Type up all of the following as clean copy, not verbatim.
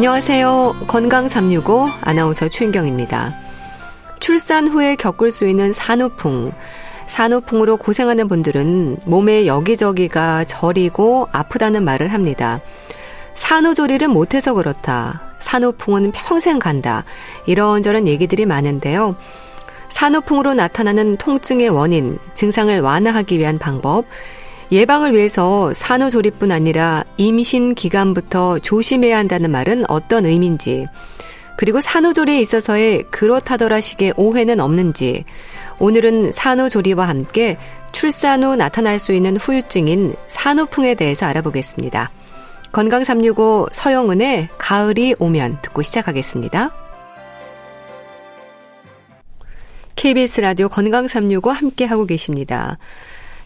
안녕하세요. 건강 365 아나운서 최인경입니다. 출산 후에 겪을 수 있는 산후풍. 산후풍으로 고생하는 분들은 몸의 여기저기가 저리고 아프다는 말을 합니다. 산후조리를 못해서 그렇다. 산후풍은 평생 간다. 이런저런 얘기들이 많은데요. 산후풍으로 나타나는 통증의 원인, 증상을 완화하기 위한 방법, 예방을 위해서 산후조리뿐 아니라 임신 기간부터 조심해야 한다는 말은 어떤 의미인지, 그리고 산후조리에 있어서의 그렇다더라식의 오해는 없는지, 오늘은 산후조리와 함께 출산 후 나타날 수 있는 후유증인 산후풍에 대해서 알아보겠습니다. 건강 365 서영은의 가을이 오면 듣고 시작하겠습니다. KBS 라디오 건강 365 함께하고 계십니다.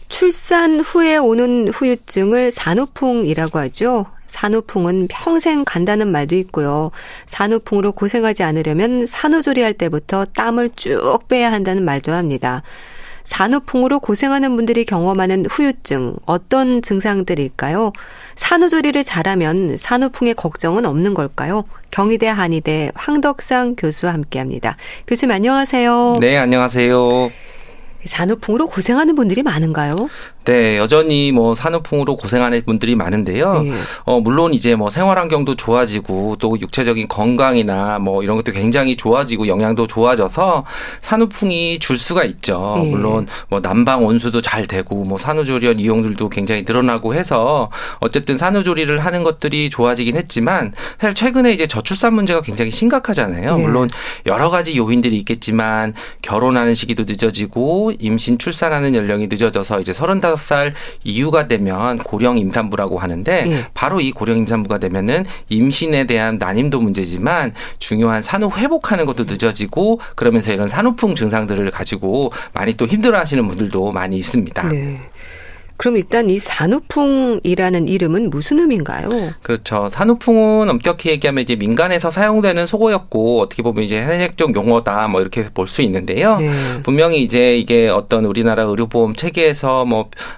출산 후에 오는 후유증을 산후풍이라고 하죠. 산후풍은 평생 간다는 말도 있고요. 산후풍으로 고생하지 않으려면 산후조리할 때부터 땀을 쭉 빼야 한다는 말도 합니다. 산후풍으로 고생하는 분들이 경험하는 후유증, 어떤 증상들일까요? 산후조리를 잘하면 산후풍의 걱정은 없는 걸까요? 경희대 한의대 황덕상 교수와 함께합니다. 교수님 안녕하세요. 네, 안녕하세요. 산후풍으로 고생하는 분들이 많은가요? 네, 여전히 산후풍으로 고생하는 분들이 많은데요. 네. 물론 이제 생활 환경도 좋아지고 또 육체적인 건강이나 이런 것도 굉장히 좋아지고 영양도 좋아져서 산후풍이 줄 수가 있죠. 네. 물론 난방 온수도 잘 되고 산후조리원 이용들도 굉장히 늘어나고 해서 어쨌든 산후조리를 하는 것들이 좋아지긴 했지만 사실 최근에 이제 저출산 문제가 굉장히 심각하잖아요. 네. 물론 여러 가지 요인들이 있겠지만 결혼하는 시기도 늦어지고 임신 출산하는 연령이 늦어져서 이제 35살 이후가 되면 고령 임산부라고 하는데 바로 이 고령 임산부가 되면은 임신에 대한 난임도 문제지만 중요한 산후 회복하는 것도 늦어지고 그러면서 이런 산후풍 증상들을 가지고 많이 또 힘들어하시는 분들도 많이 있습니다. 네. 그럼 일단 이 산후풍이라는 이름은 무슨 의미인가요? 그렇죠. 산후풍은 엄격히 얘기하면 이제 민간에서 사용되는 속어였고 어떻게 보면 이제 현역적 용어다 이렇게 볼 수 있는데요. 네. 분명히 이제 이게 어떤 우리나라 의료보험 체계에서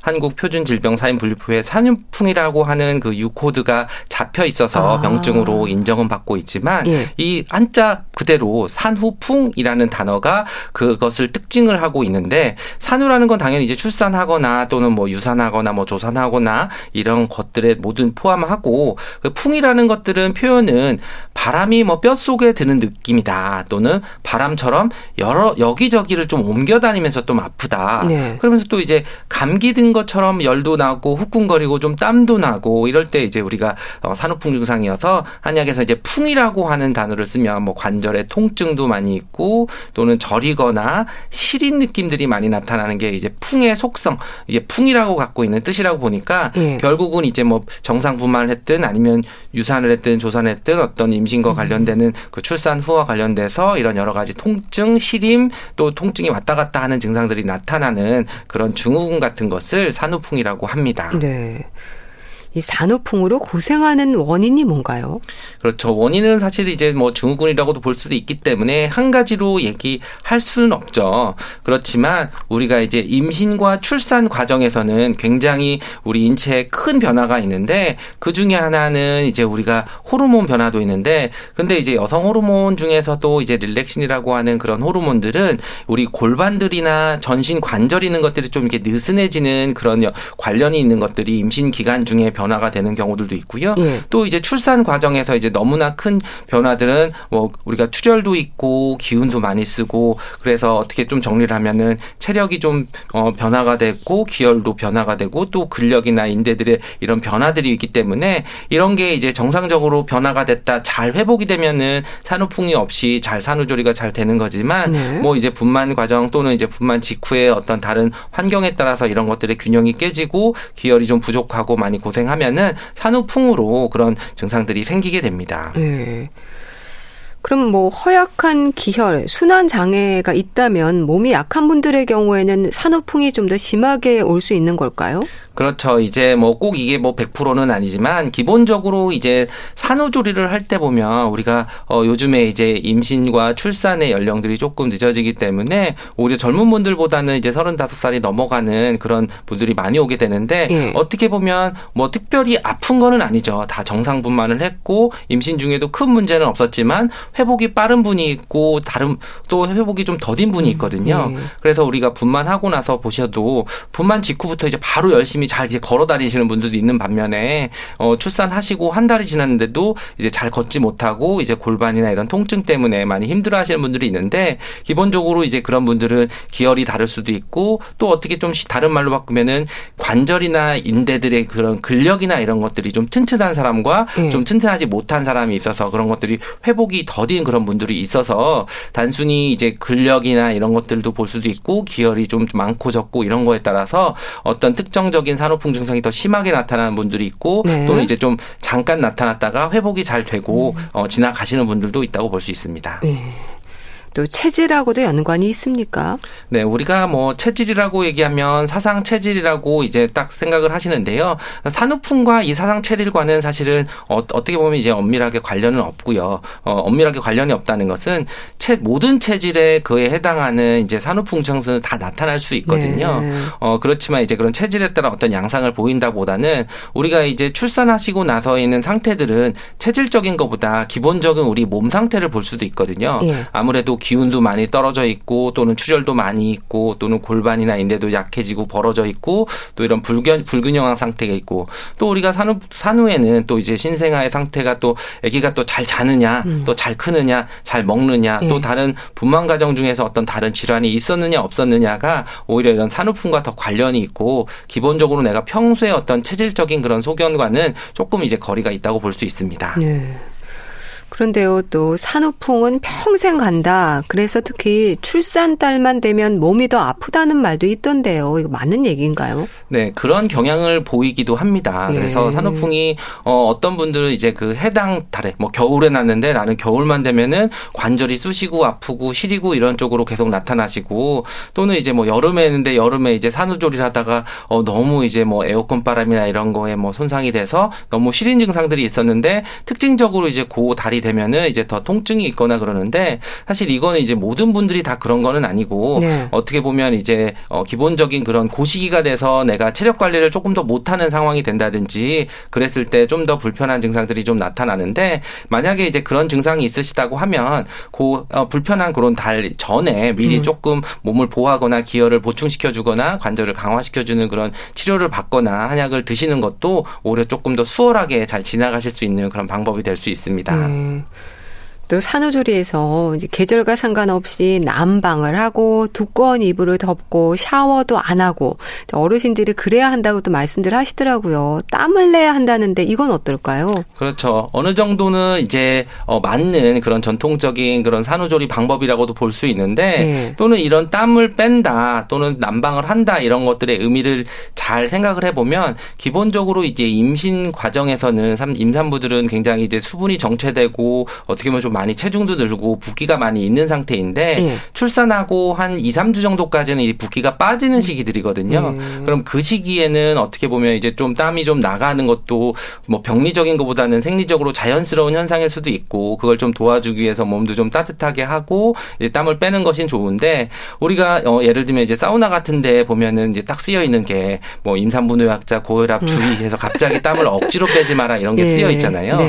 한국표준질병사인분류표에 산후풍이라고 하는 그 유코드가 잡혀 있어서 병증으로 인정은 받고 있지만 이 한자 그대로 산후풍이라는 단어가 그것을 특징을 하고 있는데 산후라는 건 당연히 이제 출산하거나 또는 유산하거나 조산하거나 이런 것들에 모든 포함하고 그 풍이라는 것들은 표현은 바람이 뼛속에 드는 느낌이다 또는 바람처럼 여기저기를 좀 옮겨다니면서 좀 아프다. 네. 그러면서 또 이제 감기 든 것처럼 열도 나고 후끈거리고 좀 땀도 나고 이럴 때 이제 우리가 산후풍 증상이어서 한약에서 이제 풍이라고 하는 단어를 쓰면 관절에 통증도 많이 있고 또는 저리거나 시린 느낌들이 많이 나타나는 게 이제 풍의 속성 이게 풍이라고 갖고 있는 뜻이라고 보니까 결국은 이제 정상 분만을 했든 아니면 유산을 했든 조산을 했든 어떤 임신과 관련되는 그 출산 후와 관련돼서 이런 여러 가지 통증, 시림 또 통증이 왔다 갔다 하는 증상들이 나타나는 그런 증후군 같은 것을 산후풍이라고 합니다. 네. 이 산후풍으로 고생하는 원인이 뭔가요? 그렇죠. 원인은 사실 이제 증후군이라고도 볼 수도 있기 때문에 한 가지로 얘기할 수는 없죠. 그렇지만 우리가 이제 임신과 출산 과정에서는 굉장히 우리 인체에 큰 변화가 있는데 그 중에 하나는 이제 우리가 호르몬 변화도 있는데 근데 이제 여성 호르몬 중에서도 이제 릴렉신이라고 하는 그런 호르몬들은 우리 골반들이나 전신 관절 있는 것들이 좀 이렇게 느슨해지는 그런 관련이 있는 것들이 임신 기간 중에 변화가 되는 경우들도 있고요. 또 이제 출산 과정에서 이제 너무나 큰 변화들은 우리가 투절도 있고 기운도 많이 쓰고 그래서 어떻게 좀 정리를 하면은 체력이 좀 변화가 되고 기혈도 변화가 되고 또 근력이나 인대들의 이런 변화들이 있기 때문에 이런 게 이제 정상적으로 변화가 됐다 잘 회복이 되면은 산후풍이 없이 잘 산후조리가 잘 되는 거지만 이제 분만 과정 또는 이제 분만 직후에 어떤 다른 환경에 따라서 이런 것들의 균형이 깨지고 기혈이 좀 부족하고 많이 고생하면은 산후풍으로 그런 증상들이 생기게 됩니다. 그럼 뭐 허약한 기혈, 순환 장애가 있다면 몸이 약한 분들의 경우에는 산후풍이 좀 더 심하게 올 수 있는 걸까요? 그렇죠. 이제 뭐 꼭 이게 뭐 100%는 아니지만 기본적으로 이제 산후조리를 할 때 보면 우리가 요즘에 이제 임신과 출산의 연령들이 조금 늦어지기 때문에 오히려 젊은 분들보다는 이제 35살이 넘어가는 그런 분들이 많이 오게 되는데 예. 어떻게 보면 뭐 특별히 아픈 거는 아니죠. 다 정상분만을 했고 임신 중에도 큰 문제는 없었지만 회복이 빠른 분이 있고 다른 또 회복이 좀 더딘 분이 있거든요. 그래서 우리가 분만하고 나서 보셔도 분만 직후부터 이제 바로 열심히 잘 이제 걸어 다니시는 분들도 있는 반면에 출산하시고 한 달이 지났는데도 이제 잘 걷지 못하고 이제 골반이나 이런 통증 때문에 많이 힘들어하시는 분들이 있는데 기본적으로 이제 그런 분들은 기혈이 다를 수도 있고 또 어떻게 좀 다른 말로 바꾸면은 관절이나 인대들의 그런 근력이나 이런 것들이 좀 튼튼한 사람과 좀 튼튼하지 못한 사람이 있어서 그런 것들이 회복이 더딘 그런 분들이 있어서 단순히 이제 근력이나 이런 것들도 볼 수도 있고 기혈이 좀 많고 적고 이런 거에 따라서 어떤 특정적인 산후풍 증상이 더 심하게 나타나는 분들이 있고 또는 이제 좀 잠깐 나타났다가 회복이 잘 되고 지나가시는 분들도 있다고 볼 수 있습니다. 또 체질하고도 연관이 있습니까? 네, 우리가 뭐 체질이라고 얘기하면 사상 체질이라고 이제 딱 생각을 하시는데요. 산후풍과 이 사상 체질과는 사실은 어떻게 보면 이제 엄밀하게 관련은 없고요. 엄밀하게 관련이 없다는 것은 모든 체질에 그에 해당하는 이제 산후풍 증상은 다 나타날 수 있거든요. 그렇지만 이제 그런 체질에 따라 어떤 양상을 보인다보다는 우리가 이제 출산하시고 나서 있는 상태들은 체질적인 것보다 기본적인 우리 몸 상태를 볼 수도 있거든요. 아무래도 기운도 많이 떨어져 있고 또는 출혈도 많이 있고 또는 골반이나 인대도 약해지고 벌어져 있고 또 이런 불균형한 상태가 있고 또 우리가 산후에는 또 이제 신생아의 상태가 또 아기가 또 잘 자느냐 또 잘 크느냐 잘 먹느냐 또 다른 분만 과정 중에서 어떤 다른 질환이 있었느냐 없었느냐가 오히려 이런 산후풍과 더 관련이 있고 기본적으로 내가 평소에 어떤 체질적인 그런 소견과는 조금 이제 거리가 있다고 볼 수 있습니다. 네. 그런데요, 또 산후풍은 평생 간다. 그래서 특히 출산 달만 되면 몸이 더 아프다는 말도 있던데요. 이거 맞는 얘기인가요? 네, 그런 경향을 보이기도 합니다. 그래서 산후풍이 어떤 분들은 이제 그 해당 달에 뭐 겨울에 났는데 나는 겨울만 되면은 관절이 쑤시고 아프고 시리고 이런 쪽으로 계속 나타나시고 또는 이제 뭐 여름에 했는데 여름에 이제 산후조리를 하다가 너무 이제 뭐 에어컨 바람이나 이런 거에 뭐 손상이 돼서 너무 시린 증상들이 있었는데 특징적으로 이제 그 달이 되면은 이제 더 통증이 있거나 그러는데 사실 이거는 이제 모든 분들이 다 그런 거는 아니고 어떻게 보면 이제 기본적인 그런 고시기가 돼서 내가 체력 관리를 조금 더 못하는 상황이 된다든지 그랬을 때 좀 더 불편한 증상들이 좀 나타나는데 만약에 이제 그런 증상이 있으시다고 하면 불편한 그런 달 전에 미리 조금 몸을 보호하거나 기혈을 보충시켜주거나 관절을 강화시켜주는 그런 치료를 받거나 한약을 드시는 것도 오히려 조금 더 수월하게 잘 지나가실 수 있는 그런 방법이 될 수 있습니다. 또 산후조리에서 이제 계절과 상관없이 난방을 하고 두꺼운 이불을 덮고 샤워도 안 하고 어르신들이 그래야 한다고 또 말씀들 하시더라고요. 땀을 내야 한다는데 이건 어떨까요? 그렇죠. 어느 정도는 이제 맞는 그런 전통적인 그런 산후조리 방법이라고도 볼 수 있는데 또는 이런 땀을 뺀다 또는 난방을 한다 이런 것들의 의미를 잘 생각을 해보면 기본적으로 이제 임신 과정에서는 임산부들은 굉장히 이제 수분이 정체되고 어떻게 보면 좀 많이 체중도 늘고 붓기가 많이 있는 상태인데 출산하고 한 2, 3주 정도까지는 이 붓기가 빠지는 시기들이거든요. 그럼 그 시기에는 어떻게 보면 이제 좀 땀이 좀 나가는 것도 뭐 병리적인 것보다는 생리적으로 자연스러운 현상일 수도 있고 그걸 좀 도와주기 위해서 몸도 좀 따뜻하게 하고 이제 땀을 빼는 것이 좋은데 우리가 예를 들면 이제 사우나 같은 데 보면은 이제 딱 쓰여 있는 게 뭐 임산부 노약자 고혈압 주의해서 갑자기 땀을 억지로 빼지 마라 이런 게 쓰여 있잖아요.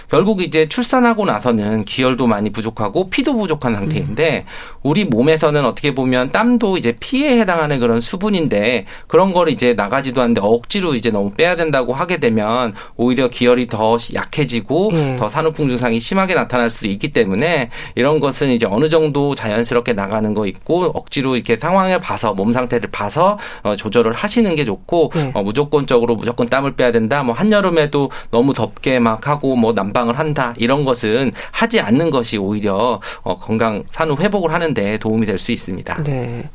결국 이제 출산하고 나서는 기혈도 많이 부족하고 피도 부족한 상태인데 우리 몸에서는 어떻게 보면 땀도 이제 피에 해당하는 그런 수분인데 그런 걸 이제 나가지도 않는데 억지로 이제 너무 빼야 된다고 하게 되면 오히려 기혈이 더 약해지고 더 산후풍 증상이 심하게 나타날 수도 있기 때문에 이런 것은 이제 어느 정도 자연스럽게 나가는 거 있고 억지로 이렇게 상황을 봐서 몸 상태를 봐서 조절을 하시는 게 좋고 무조건적으로 무조건 땀을 빼야 된다. 뭐 한여름에도 너무 덥게 막 하고 뭐 난방을 한다. 이런 것은 하지 않는 것이 오히려 건강 산후 회복을 하는데 도움이 될 수 있습니다. 네.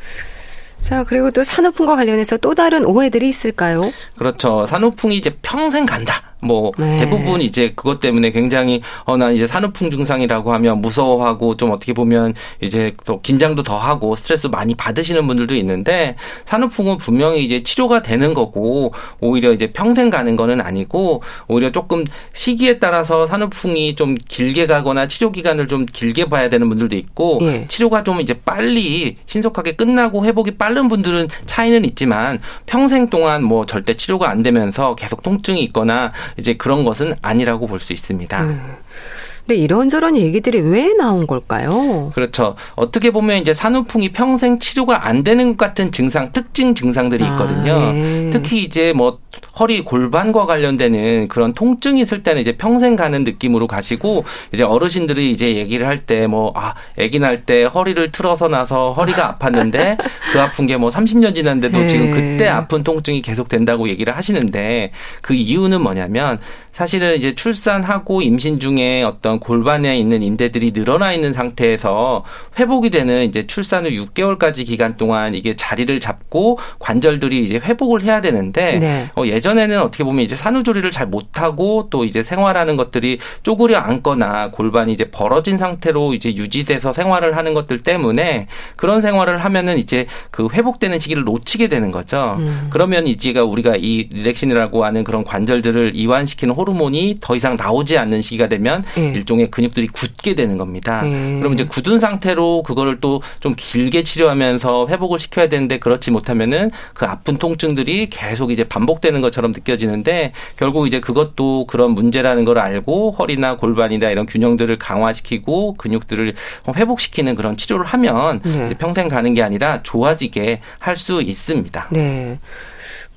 자, 그리고 또 산후풍과 관련해서 또 다른 오해들이 있을까요? 그렇죠. 산후풍이 이제 평생 간다. 뭐 네. 대부분 이제 그것 때문에 굉장히 난 이제 산후풍 증상이라고 하면 무서워하고 좀 어떻게 보면 이제 또 긴장도 더 하고 스트레스 많이 받으시는 분들도 있는데 산후풍은 분명히 이제 치료가 되는 거고 오히려 이제 평생 가는 거는 아니고 오히려 조금 시기에 따라서 산후풍이 좀 길게 가거나 치료 기간을 좀 길게 봐야 되는 분들도 있고 예. 치료가 좀 이제 빨리 신속하게 끝나고 회복이 빠른 분들은 차이는 있지만 평생 동안 뭐 절대 치료가 안 되면서 계속 통증이 있거나 이제 그런 것은 아니라고 볼 수 있습니다. 근데 이런저런 얘기들이 왜 나온 걸까요? 그렇죠. 어떻게 보면 이제 산후풍이 평생 치료가 안 되는 것 같은 증상, 특징 증상들이 있거든요. 네. 특히 이제 뭐 허리 골반과 관련되는 그런 통증이 있을 때는 이제 평생 가는 느낌으로 가시고 이제 어르신들이 이제 얘기를 할 때 뭐 아기 날 때 허리를 틀어서 나서 허리가 아팠는데 그 아픈 게 뭐 30년 지났는데도 네. 지금 그때 아픈 통증이 계속 된다고 얘기를 하시는데 그 이유는 뭐냐면 사실은 이제 출산하고 임신 중에 어떤 골반에 있는 인대들이 늘어나 있는 상태에서 회복이 되는 이제 출산 후 6개월까지 기간 동안 이게 자리를 잡고 관절들이 이제 회복을 해야 되는데 네. 예전에는 어떻게 보면 이제 산후조리를 잘 못하고 또 이제 생활하는 것들이 쪼그려 앉거나 골반이 이제 벌어진 상태로 이제 유지돼서 생활을 하는 것들 때문에 그런 생활을 하면은 이제 그 회복되는 시기를 놓치게 되는 거죠. 그러면 이제 우리가 이 릴렉신이라고 하는 그런 관절들을 이완시키는 호르몬이 더 이상 나오지 않는 시기가 되면 일종의 근육들이 굳게 되는 겁니다. 그럼 이제 굳은 상태로 그거를 또 좀 길게 치료하면서 회복을 시켜야 되는데 그렇지 못하면은 그 아픈 통증들이 계속 이제 반복되는 것처럼 느껴지는데 결국 이제 그것도 그런 문제라는 걸 알고 허리나 골반이나 이런 균형들을 강화시키고 근육들을 회복시키는 그런 치료를 하면 이제 평생 가는 게 아니라 좋아지게 할 수 있습니다. 네.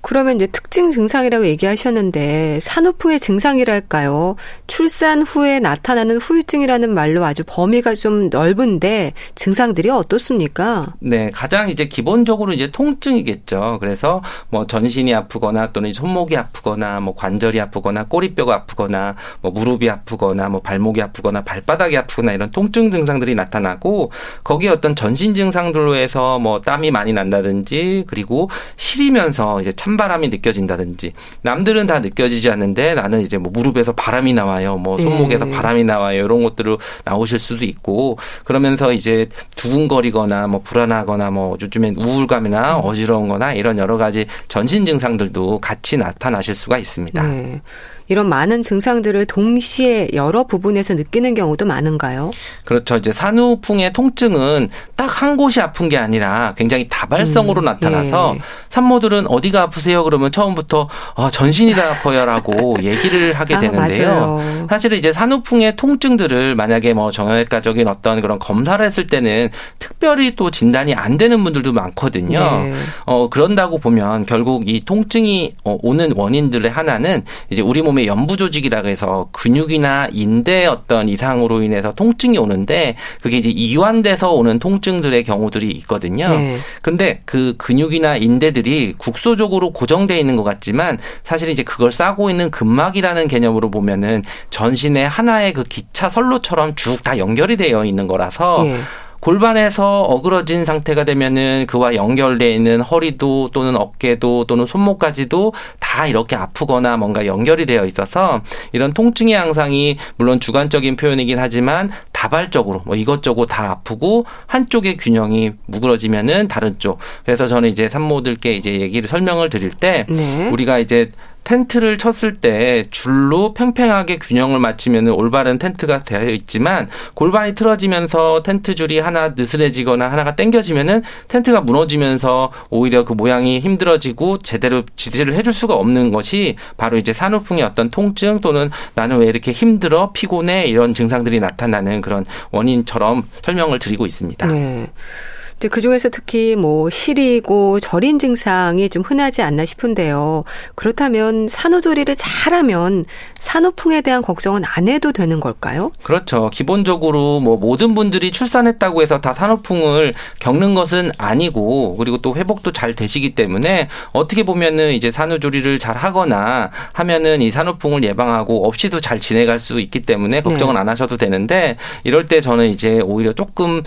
그러면 이제 특징 증상이라고 얘기하셨는데 산후풍의 증상이랄까요? 출산 후에 나타나는 후유증이라는 말로 아주 범위가 좀 넓은데 증상들이 어떻습니까? 네, 가장 이제 기본적으로 이제 통증이겠죠. 그래서 뭐 전신이 아프거나 또는 손목이 아프거나 뭐 관절이 아프거나 꼬리뼈가 아프거나 뭐 무릎이 아프거나 뭐 발목이 아프거나 발바닥이 아프거나 이런 통증 증상들이 나타나고 거기에 어떤 전신 증상들로 해서 뭐 땀이 많이 난다든지 그리고 시리면서 이제 찬바람이 느껴진다든지 남들은 다 느껴지지 않는데 나는 이제 뭐 무릎에서 바람이 나와요. 뭐 손목에서 바람이 나와요. 이런 것들로 나오실 수도 있고 그러면서 이제 두근거리거나 뭐 불안하거나 뭐 요즘엔 우울감이나 어지러운 거나 이런 여러 가지 전신 증상들도 같이 나타나실 수가 있습니다. 네. 이런 많은 증상들을 동시에 여러 부분에서 느끼는 경우도 많은가요? 그렇죠. 이제 산후풍의 통증은 딱 한 곳이 아픈 게 아니라 굉장히 다발성으로 나타나서 산모들은 어디가 아프세요? 그러면 처음부터 전신이 다 아파요라고 얘기를 하게 되는데요. 맞아요. 사실은 이제 산후풍의 통증들을 만약에 뭐 정형외과적인 어떤 그런 검사를 했을 때는 특별히 또 진단이 안 되는 분들도 많거든요. 네. 그런다고 보면 결국 이 통증이 오는 원인들의 하나는 이제 우리 몸의 연부 조직이라고 해서 근육이나 인대의 어떤 이상으로 인해서 통증이 오는데 그게 이제 이완돼서 오는 통증들의 경우들이 있거든요. 네. 근데 그 근육이나 인대들이 국소적으로 고정되어 있는 것 같지만 사실 이제 그걸 싸고 있는 근막이라는 개념으로 보면은 전신의 하나의 그 기차 선로처럼 쭉 다 연결이 되어 있는 거라서 골반에서 어그러진 상태가 되면은 그와 연결되어 있는 허리도 또는 어깨도 또는 손목까지도 다 이렇게 아프거나 뭔가 연결이 되어 있어서 이런 통증의 양상이 물론 주관적인 표현이긴 하지만 다발적으로 뭐 이것저것 다 아프고 한쪽의 균형이 무그러지면은 다른 쪽. 그래서 저는 이제 산모들께 이제 설명을 드릴 때 우리가 이제 텐트를 쳤을 때 줄로 팽팽하게 균형을 맞추면 올바른 텐트가 되어 있지만 골반이 틀어지면서 텐트 줄이 하나 느슨해지거나 하나가 당겨지면은 텐트가 무너지면서 오히려 그 모양이 힘들어지고 제대로 지지를 해줄 수가 없는 것이 바로 이제 산후풍의 어떤 통증 또는 나는 왜 이렇게 힘들어 피곤해 이런 증상들이 나타나는 그런 원인처럼 설명을 드리고 있습니다. 네. 그 중에서 특히 뭐 시리고 저린 증상이 좀 흔하지 않나 싶은데요. 그렇다면 산후조리를 잘하면 산후풍에 대한 걱정은 안 해도 되는 걸까요? 그렇죠. 기본적으로 뭐 모든 분들이 출산했다고 해서 다 산후풍을 겪는 것은 아니고 그리고 또 회복도 잘 되시기 때문에 어떻게 보면은 이제 산후조리를 잘 하거나 하면은 이 산후풍을 예방하고 없이도 잘 지내갈 수 있기 때문에 걱정은 안 하셔도 되는데 이럴 때 저는 이제 오히려 조금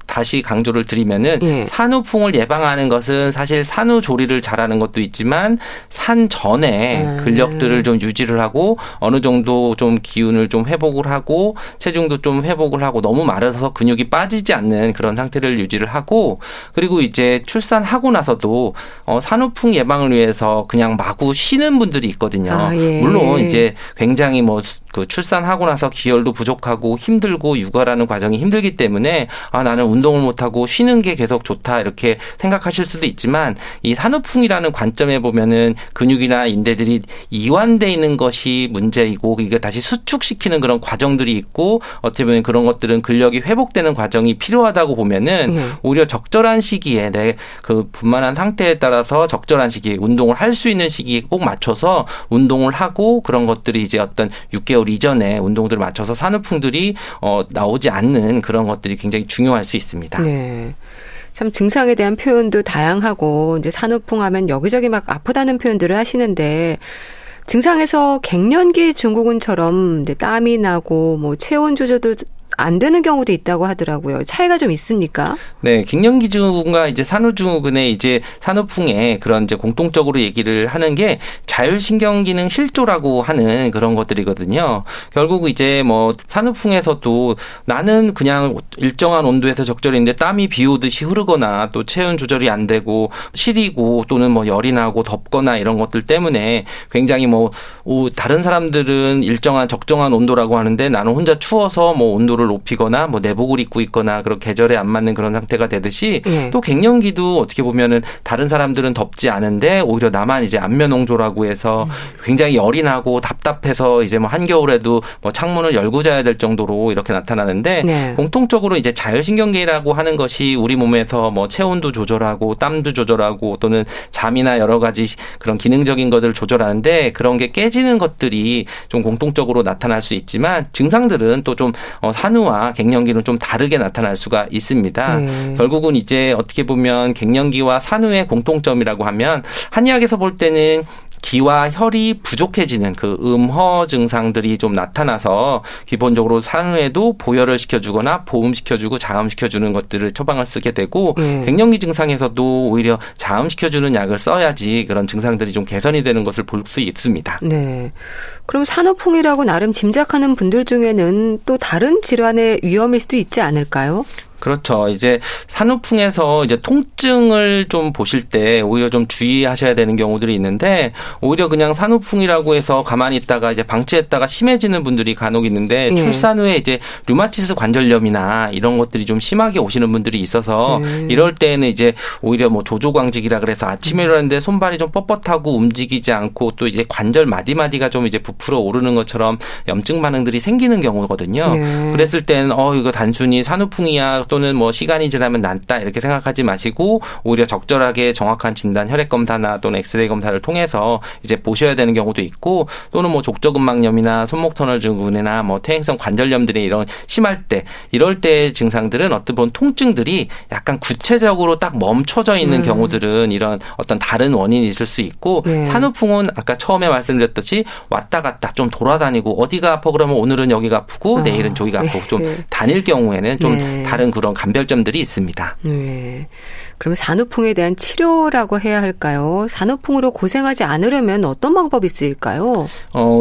다시 강조를 드리면 보면은 예. 산후풍을 예방하는 것은 사실 산후조리를 잘하는 것도 있지만 산 전에 근력들을 좀 유지를 하고 어느 정도 좀 기운을 좀 회복을 하고 체중도 좀 회복을 하고 너무 마르서 근육이 빠지지 않는 그런 상태를 유지를 하고 그리고 이제 출산하고 나서도 산후풍 예방을 위해서 그냥 마구 쉬는 분들이 있거든요. 예. 물론 이제 굉장히 뭐 그 출산하고 나서 기혈도 부족하고 힘들고 육아라는 과정이 힘들기 때문에 나는 운동을 못하고 쉬는 게 계속 좋다 이렇게 생각하실 수도 있지만 이 산후풍이라는 관점에 보면은 근육이나 인대들이 이완돼 있는 것이 문제이고 이게 다시 수축시키는 그런 과정들이 있고 어떻게 보면 그런 것들은 근력이 회복되는 과정이 필요하다고 보면은 오히려 적절한 시기에 내 그 분만한 상태에 따라서 적절한 시기에 운동을 할 수 있는 시기에 꼭 맞춰서 운동을 하고 그런 것들이 이제 어떤 6개월 이전에 운동들을 맞춰서 산후풍들이 나오지 않는 그런 것들이 굉장히 중요할 수 있습니다. 네. 참 증상에 대한 표현도 다양하고 이제 산후풍 하면 여기저기 막 아프다는 표현들을 하시는데 증상에서 갱년기 증후군처럼 땀이 나고 뭐 체온 조절도 안 되는 경우도 있다고 하더라고요. 차이가 좀 있습니까? 네, 갱년기 증후군과 이제 산후증후군의 이제 산후풍의 그런 이제 공통적으로 얘기를 하는 게 자율신경기능 실조라고 하는 그런 것들이거든요. 결국 이제 뭐 산후풍에서도 나는 그냥 일정한 온도에서 적절히 있는데 땀이 비 오듯이 흐르거나 또 체온 조절이 안 되고 시리고 또는 뭐 열이 나고 덥거나 이런 것들 때문에 굉장히 뭐 다른 사람들은 일정한 적정한 온도라고 하는데 나는 혼자 추워서 뭐 온도를 높이거나 뭐 내복을 입고 있거나 그런 계절에 안 맞는 그런 상태가 되듯이 또 갱년기도 어떻게 보면은 다른 사람들은 덥지 않은데 오히려 나만 이제 안면홍조라고 해서 굉장히 열이 나고 답답해서 이제 뭐 한겨울에도 뭐 창문을 열고 자야 될 정도로 이렇게 나타나는데 공통적으로 이제 자율신경계라고 하는 것이 우리 몸에서 뭐 체온도 조절하고 땀도 조절하고 또는 잠이나 여러 가지 그런 기능적인 것들을 조절하는데 그런 게 깨지는 것들이 좀 공통적으로 나타날 수 있지만 증상들은 또 좀 산후와 갱년기는 좀 다르게 나타날 수가 있습니다. 결국은 이제 어떻게 보면 갱년기와 산후의 공통점이라고 하면 한의학에서 볼 때는 기와 혈이 부족해지는 그 음허 증상들이 좀 나타나서 기본적으로 산후에도 보혈을 시켜주거나 보음시켜주고 자음시켜주는 것들을 처방을 쓰게 되고 갱년기 증상에서도 오히려 자음시켜주는 약을 써야지 그런 증상들이 좀 개선이 되는 것을 볼 수 있습니다. 네. 그럼 산후풍이라고 나름 짐작하는 분들 중에는 또 다른 질환의 위험일 수도 있지 않을까요? 그렇죠. 이제 산후풍에서 이제 통증을 좀 보실 때 오히려 좀 주의하셔야 되는 경우들이 있는데 오히려 그냥 산후풍이라고 해서 가만히 있다가 이제 방치했다가 심해지는 분들이 간혹 있는데 출산 후에 이제 류마티스 관절염이나 이런 것들이 좀 심하게 오시는 분들이 있어서 이럴 때는 이제 오히려 뭐 조조광직이라 그래서 아침에 일어났는데 손발이 좀 뻣뻣하고 움직이지 않고 또 이제 관절 마디마디가 좀 이제 부풀어 오르는 것처럼 염증 반응들이 생기는 경우거든요. 그랬을 때는 이거 단순히 산후풍이야 또는 뭐 시간이 지나면 낫다 이렇게 생각하지 마시고 오히려 적절하게 정확한 진단 혈액 검사나 또는 엑스레이 검사를 통해서 이제 보셔야 되는 경우도 있고 또는 뭐 족저근막염이나 손목 터널 증후군이나 뭐 퇴행성 관절염들이 이런 심할 때 이럴 때 증상들은 어떤 본 통증들이 약간 구체적으로 딱 멈춰져 있는 경우들은 이런 어떤 다른 원인이 있을 수 있고 산후풍은 아까 처음에 말씀드렸듯이 왔다 갔다 좀 돌아다니고 어디가 아파 그러면 오늘은 여기가 아프고 내일은 저기가 아프고 좀 다닐 경우에는 좀 다른 그런 감별점들이 있습니다. 그럼 산후풍에 대한 치료라고 해야 할까요? 산후풍으로 고생하지 않으려면 어떤 방법이 있을까요?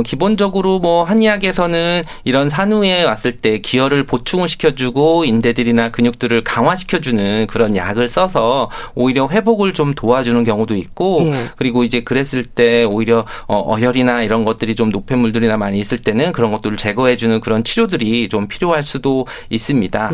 기본적으로 뭐 한의학에서는 이런 산후에 왔을 때 기혈을 보충을 시켜주고 인대들이나 근육들을 강화시켜주는 그런 약을 써서 오히려 회복을 좀 도와주는 경우도 있고 그리고 이제 그랬을 때 오히려 어혈이나 이런 것들이 좀 노폐물들이나 많이 있을 때는 그런 것들을 제거해주는 그런 치료들이 좀 필요할 수도 있습니다.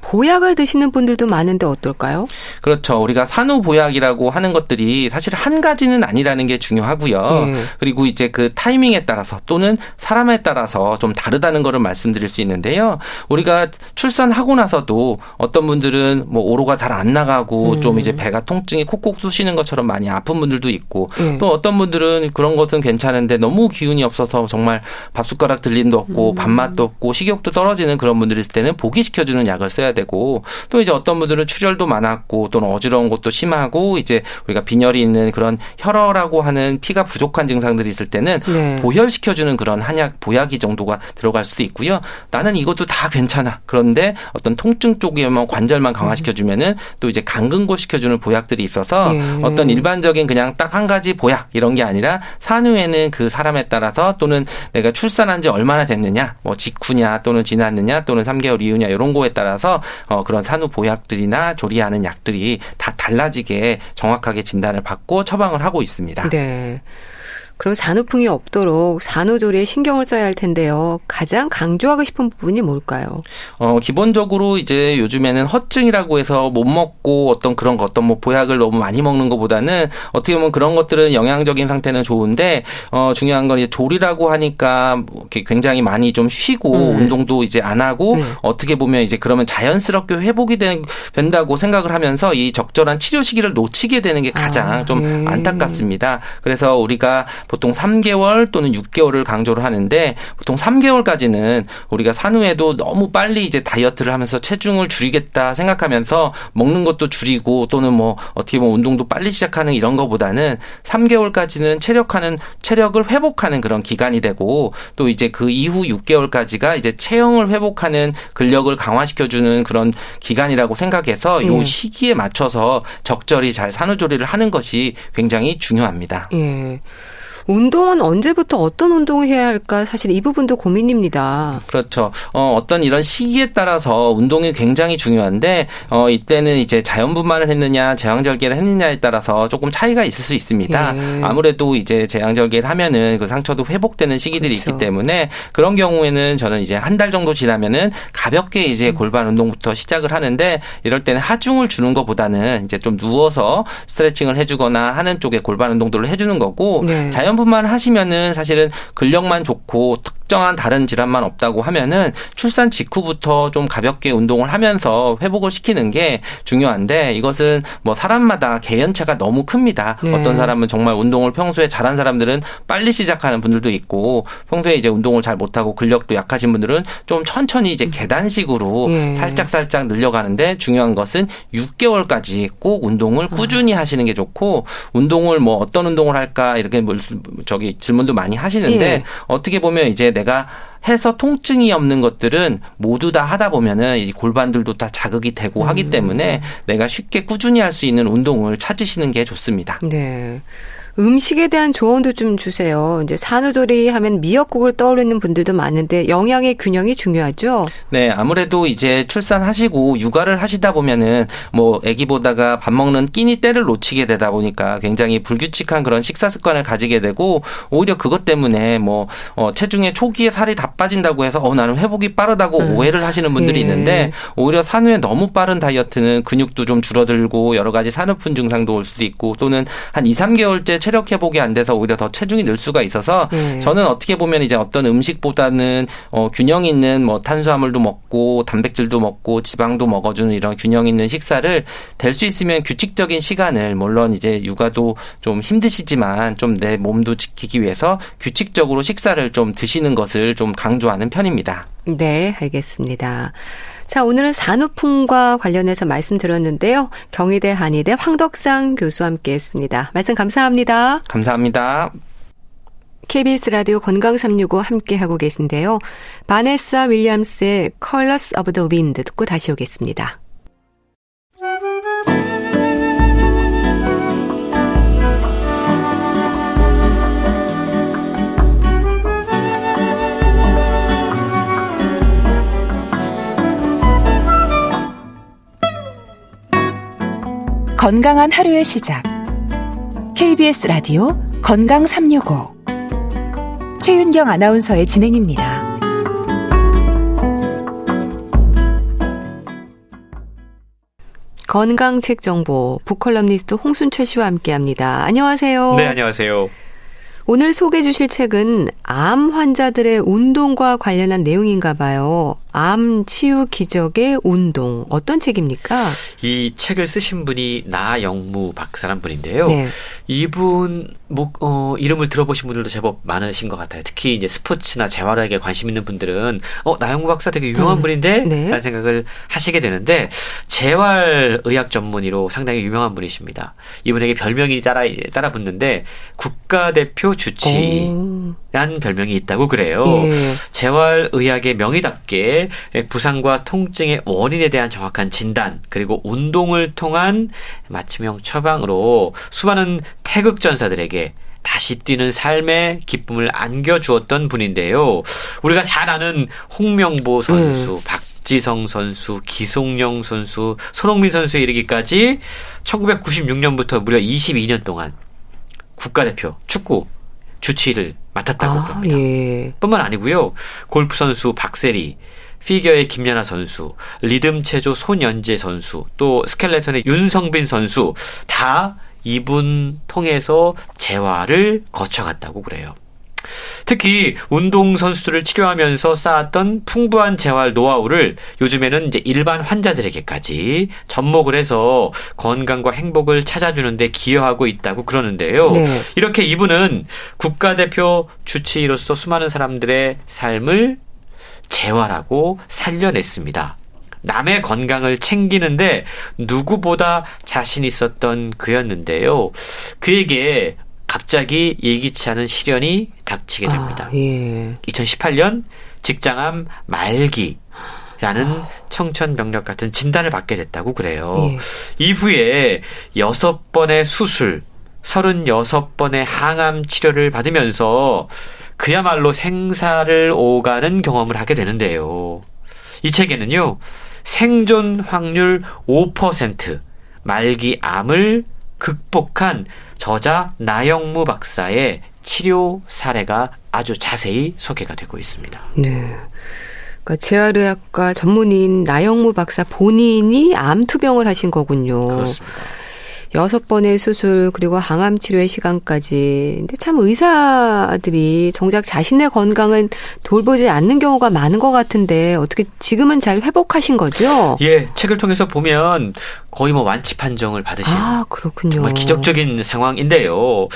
보약을 드시는 분들도 많은데 어떨까요? 그렇죠. 우리가 산후보약이라고 하는 것들이 사실 한 가지는 아니라는 게 중요하고요. 그리고 이제 그 타이밍에 따라서 또는 사람에 따라서 좀 다르다는 거를 말씀드릴 수 있는데요. 우리가 출산하고 나서도 어떤 분들은 뭐 오로가 잘 안 나가고 좀 이제 배가 통증이 콕콕 쑤시는 것처럼 많이 아픈 분들도 있고 또 어떤 분들은 그런 것은 괜찮은데 너무 기운이 없어서 정말 밥숟가락 들림도 없고 밥맛도 없고 식욕도 떨어지는 그런 분들이 있을 때는 보기시켜주는 약을 써야 되고 또 이제 어떤 분들은 출혈도 많았고 또는 어지러운 것도 심하고 이제 우리가 빈혈이 있는 그런 혈어라고 하는 피가 부족한 증상들이 있을 때는 네. 보혈시켜주는 그런 한약 보약이 정도가 들어갈 수도 있고요. 나는 이것도 다 괜찮아. 그런데 어떤 통증 쪽이면 관절만 강화시켜주면은 또 이제 강근고 시켜주는 보약들이 있어서 어떤 일반적인 그냥 딱 한 가지 보약 이런 게 아니라 산후에는 그 사람에 따라서 또는 내가 출산한 지 얼마나 됐느냐, 뭐 직후냐 또는 지났느냐 또는 3개월 이후냐 이런 거에 따라서 그런 산후 보약들이나 조리하는 약들이 다 달라지게 정확하게 진단을 받고 처방을 하고 있습니다. 네. 그럼 산후풍이 없도록 산후조리에 신경을 써야 할 텐데요. 가장 강조하고 싶은 부분이 뭘까요? 기본적으로 이제 요즘에는 허증이라고 해서 못 먹고 어떤 그런 거 어떤 뭐 보약을 너무 많이 먹는 것보다는 어떻게 보면 그런 것들은 영양적인 상태는 좋은데 중요한 건 이제 조리라고 하니까 이렇게 굉장히 많이 좀 쉬고 운동도 이제 안 하고 어떻게 보면 이제 그러면 자연스럽게 회복이 된다고 생각을 하면서 이 적절한 치료 시기를 놓치게 되는 게 가장 좀 안타깝습니다. 그래서 우리가 보통 3개월 또는 6개월을 강조를 하는데 보통 3개월까지는 우리가 산후에도 너무 빨리 이제 다이어트를 하면서 체중을 줄이겠다 생각하면서 먹는 것도 줄이고 또는 뭐 어떻게 보면 운동도 빨리 시작하는 이런 거보다는 3개월까지는 체력을 회복하는 그런 기간이 되고 또 이제 그 이후 6개월까지가 이제 체형을 회복하는 근력을 강화시켜주는 그런 기간이라고 생각해서 이 시기에 맞춰서 적절히 잘 산후조리를 하는 것이 굉장히 중요합니다. 예. 운동은 언제부터 어떤 운동을 해야 할까 사실 이 부분도 고민입니다. 그렇죠. 어떤 이런 시기에 따라서 운동이 굉장히 중요한데 이때는 이제 자연분만을 했느냐 제왕절개를 했느냐에 따라서 조금 차이가 있을 수 있습니다. 아무래도 이제 제왕절개를 하면은 그 상처도 회복되는 시기들이 있기 때문에 그런 경우에는 저는 이제 한 달 정도 지나면은 가볍게 이제 골반 운동부터 시작을 하는데 이럴 때는 하중을 주는 것보다는 이제 좀 누워서 스트레칭을 해주거나 하는 쪽에 골반 운동들을 해주는 거고 자연분만 하시면은 사실은 근력만 좋고 특정한 다른 질환만 없다고 하면은 출산 직후부터 좀 가볍게 운동을 하면서 회복을 시키는 게 중요한데 이것은 뭐 사람마다 개연차가 너무 큽니다. 어떤 사람은 정말 운동을 평소에 잘한 사람들은 빨리 시작하는 분들도 있고 평소에 이제 운동을 잘 못하고 근력도 약하신 분들은 좀 천천히 이제 계단식으로 살짝 늘려가는데 중요한 것은 6개월까지 꼭 운동을 꾸준히 하시는 게 좋고 운동을 뭐 어떤 운동을 할까 이렇게 질문도 많이 하시는데 어떻게 보면 이제 내가 해서 통증이 없는 것들은 모두 다 하다 보면은 이 골반들도 다 자극이 되고 하기 때문에 내가 쉽게 꾸준히 할 수 있는 운동을 찾으시는 게 좋습니다. 네. 음식에 대한 조언도 좀 주세요. 이제 산후조리 하면 미역국을 떠오르는 분들도 많은데 영양의 균형이 중요하죠? 네, 아무래도 이제 출산하시고 육아를 하시다 보면은 뭐 아기 보다가 밥 먹는 끼니 때를 놓치게 되다 보니까 굉장히 불규칙한 그런 식사 습관을 가지게 되고 오히려 그것 때문에 뭐 체중에 초기에 살이 다 빠진다고 해서 나는 회복이 빠르다고 오해를 하시는 분들이 있는데 오히려 산후에 너무 빠른 다이어트는 근육도 좀 줄어들고 여러 가지 산후풍 증상도 올 수도 있고 또는 한 2, 3개월째 체력 회복이 안 돼서 오히려 더 체중이 늘 수가 있어서 저는 어떻게 보면 이제 어떤 음식보다는 균형 있는 뭐 탄수화물도 먹고 단백질도 먹고 지방도 먹어주는 이런 균형 있는 식사를 될 수 있으면 규칙적인 시간을 물론 이제 육아도 좀 힘드시지만 좀 내 몸도 지키기 위해서 규칙적으로 식사를 좀 드시는 것을 좀 강조하는 편입니다. 네, 알겠습니다. 자, 오늘은 산후풍과 관련해서 말씀드렸는데요. 경희대 한의대 황덕상 교수와 함께했습니다. 말씀 감사합니다. 감사합니다. KBS 라디오 건강365 함께하고 계신데요. 바네사 윌리엄스의 Colors of the Wind 듣고 다시 오겠습니다. 건강한 하루의 시작. KBS 라디오 건강365 최윤경 아나운서의 진행입니다. 건강책 정보 북컬럼니스트 홍순철 씨와 함께합니다. 안녕하세요. 네, 안녕하세요. 오늘 소개해 주실 책은 암 환자들의 운동과 관련한 내용인가 봐요. 암 치유 기적의 운동. 어떤 책입니까? 이 책을 쓰신 분이 나영무 박사란 분인데요. 네. 이분 이름을 들어보신 분들도 제법 많으신 것 같아요. 특히 이제 스포츠나 재활학에 관심 있는 분들은 나영무 박사 되게 유명한 분인데 네. 라는 생각을 하시게 되는데 재활의학 전문의로 상당히 유명한 분이십니다. 이분에게 별명이 따라 붙는데 국가대표 주치의라는 별명이 있다고 그래요. 예. 재활의학의 명의답게 부상과 통증의 원인에 대한 정확한 진단 그리고 운동을 통한 맞춤형 처방으로 수많은 태극전사들에게 다시 뛰는 삶의 기쁨을 안겨주었던 분인데요. 우리가 잘 아는 홍명보 선수, 박지성 선수, 기송용 선수, 손흥민 선수에 이르기까지 1996년부터 무려 22년 동안 국가대표 축구 주치의를 맡았다고 그럽니다. 예. 뿐만 아니고요. 골프 선수 박세리, 피겨의 김연아 선수, 리듬 체조 손연재 선수, 또 스켈레톤의 윤성빈 선수 다 이분 통해서 재활을 거쳐갔다고 그래요. 특히 운동 선수들을 치료하면서 쌓았던 풍부한 재활 노하우를 요즘에는 이제 일반 환자들에게까지 접목을 해서 건강과 행복을 찾아주는데 기여하고 있다고 그러는데요. 네. 이렇게 이분은 국가대표 주치의로서 수많은 사람들의 삶을 재활하고 살려냈습니다. 남의 건강을 챙기는데 누구보다 자신 있었던 그였는데요. 그에게 갑자기 예기치 않은 시련이 닥치게 됩니다. 예. 2018년 직장암 말기라는 청천벽력 같은 진단을 받게 됐다고 그래요. 예. 이후에 6번의 수술, 36번의 항암 치료를 받으면서 그야말로 생사를 오가는 경험을 하게 되는데요. 이 책에는요. 생존 확률 5% 말기 암을 극복한 저자 나영무 박사의 치료 사례가 아주 자세히 소개가 되고 있습니다. 네. 그러니까 재활의학과 전문의인 나영무 박사 본인이 암 투병을 하신 거군요. 그렇습니다. 6번의 수술 그리고 항암 치료의 시간까지. 근데 참 의사들이 정작 자신의 건강은 돌보지 않는 경우가 많은 것 같은데 어떻게 지금은 잘 회복하신 거죠? 예, 책을 통해서 보면 거의 완치 판정을 받으신 그렇군요. 정말 기적적인 상황인데요.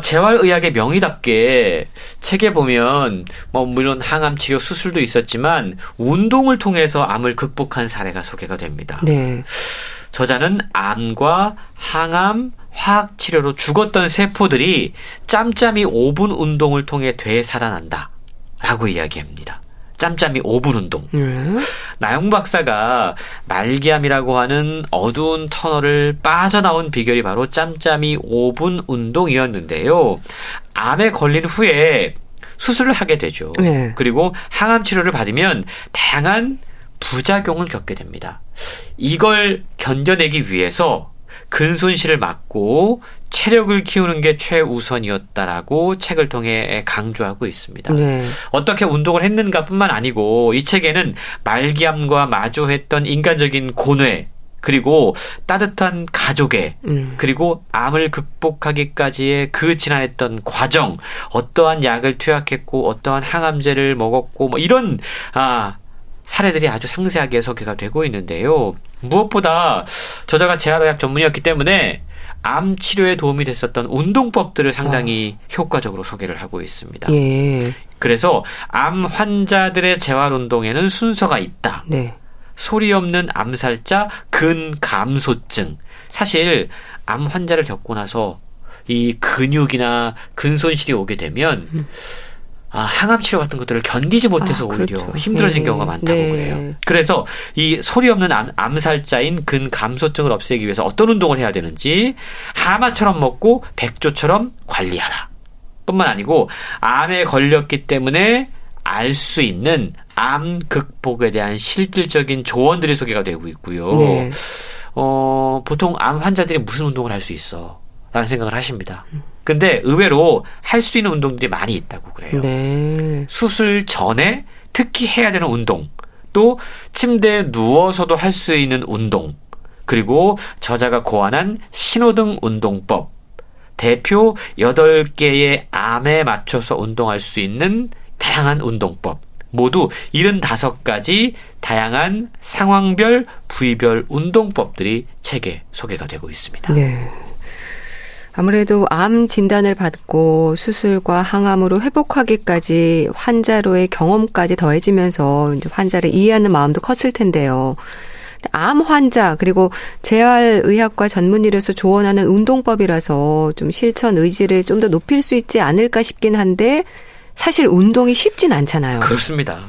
재활의학의 명의답게 책에 보면 물론 항암 치료 수술도 있었지만 운동을 통해서 암을 극복한 사례가 소개가 됩니다. 네. 저자는 암과 항암, 화학치료로 죽었던 세포들이 짬짬이 5분 운동을 통해 되살아난다 라고 이야기합니다. 짬짬이 5분 운동. 나영무 박사가 말기암이라고 하는 어두운 터널을 빠져나온 비결이 바로 짬짬이 5분 운동이었는데요. 암에 걸린 후에 수술을 하게 되죠. 네. 그리고 항암 치료를 받으면 다양한 부작용을 겪게 됩니다. 이걸 견뎌내기 위해서 근손실을 막고 체력을 키우는 게 최우선이었다라고 책을 통해 강조하고 있습니다. 네. 어떻게 운동을 했는가 뿐만 아니고 이 책에는 말기암과 마주했던 인간적인 고뇌 그리고 따뜻한 가족애 그리고 암을 극복하기까지의 그 지난했던 과정 어떠한 약을 투약했고 어떠한 항암제를 먹었고 이런 사례들이 아주 상세하게 소개가 되고 있는데요. 무엇보다 저자가 재활의학 전문이었기 때문에 암 치료에 도움이 됐었던 운동법들을 상당히 효과적으로 소개를 하고 있습니다. 예. 그래서 암 환자들의 재활 운동에는 순서가 있다. 네. 소리 없는 암살자 근감소증. 사실 암 환자를 겪고 나서 이 근육이나 근손실이 오게 되면 항암 치료 같은 것들을 견디지 못해서 오히려 그렇죠. 힘들어진 네. 경우가 많다고 네. 그래요. 그래서 이 소리 없는 암살자인 근감소증을 없애기 위해서 어떤 운동을 해야 되는지 하마처럼 먹고 백조처럼 관리하라. 뿐만 아니고 암에 걸렸기 때문에 알 수 있는 암 극복에 대한 실질적인 조언들이 소개가 되고 있고요. 네. 보통 암 환자들이 무슨 운동을 할 수 있어? 라는 생각을 하십니다. 근데 의외로 할 수 있는 운동들이 많이 있다고 그래요. 네. 수술 전에 특히 해야 되는 운동, 또 침대에 누워서도 할 수 있는 운동, 그리고 저자가 고안한 신호등 운동법, 대표 8개의 암에 맞춰서 운동할 수 있는 다양한 운동법, 모두 75가지 다양한 상황별, 부위별 운동법들이 책에 소개가 되고 있습니다. 네. 아무래도 암 진단을 받고 수술과 항암으로 회복하기까지 환자로의 경험까지 더해지면서 이제 환자를 이해하는 마음도 컸을 텐데요. 암 환자 그리고 재활의학과 전문의로서 조언하는 운동법이라서 좀 실천 의지를 좀 더 높일 수 있지 않을까 싶긴 한데 사실 운동이 쉽진 않잖아요. 그렇습니다.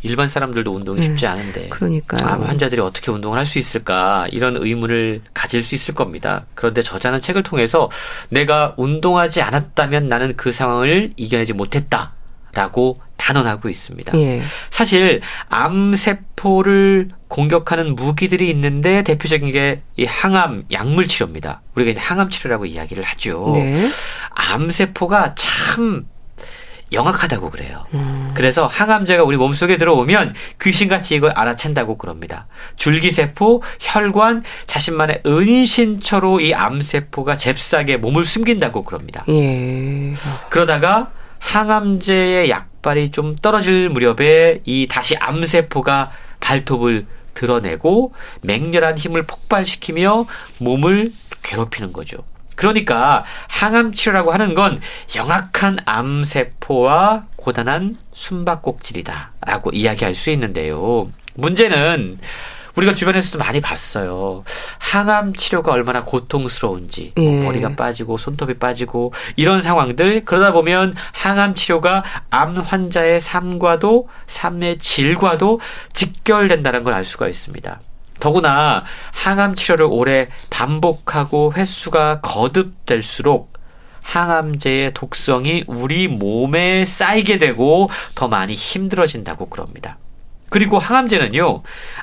일반 사람들도 운동이 쉽지 않은데 그러니까요. 암 환자들이 어떻게 운동을 할 수 있을까 이런 의문을 가질 수 있을 겁니다. 그런데 저자는 책을 통해서 내가 운동하지 않았다면 나는 그 상황을 이겨내지 못했다라고 단언하고 있습니다. 예. 사실 암세포를 공격하는 무기들이 있는데 대표적인 게 이 항암 약물 치료입니다. 우리가 이제 항암 치료라고 이야기를 하죠. 네. 암세포가 참 영악하다고 그래요. 그래서 항암제가 우리 몸속에 들어오면 귀신같이 이걸 알아챈다고 그럽니다. 줄기세포, 혈관, 자신만의 은신처로 이 암세포가 잽싸게 몸을 숨긴다고 그럽니다. 예. 그러다가 항암제의 약발이 좀 떨어질 무렵에 이 다시 암세포가 발톱을 드러내고 맹렬한 힘을 폭발시키며 몸을 괴롭히는 거죠. 그러니까 항암 치료라고 하는 건 영악한 암세포와 고단한 숨바꼭질이다라고 이야기할 수 있는데요. 문제는 우리가 주변에서도 많이 봤어요. 항암 치료가 얼마나 고통스러운지 머리가 빠지고 손톱이 빠지고 이런 상황들 그러다 보면 항암 치료가 암 환자의 삶과도 삶의 질과도 직결된다는 걸 알 수가 있습니다. 더구나 항암 치료를 오래 반복하고 횟수가 거듭될수록 항암제의 독성이 우리 몸에 쌓이게 되고 더 많이 힘들어진다고 그럽니다. 그리고 항암제는요,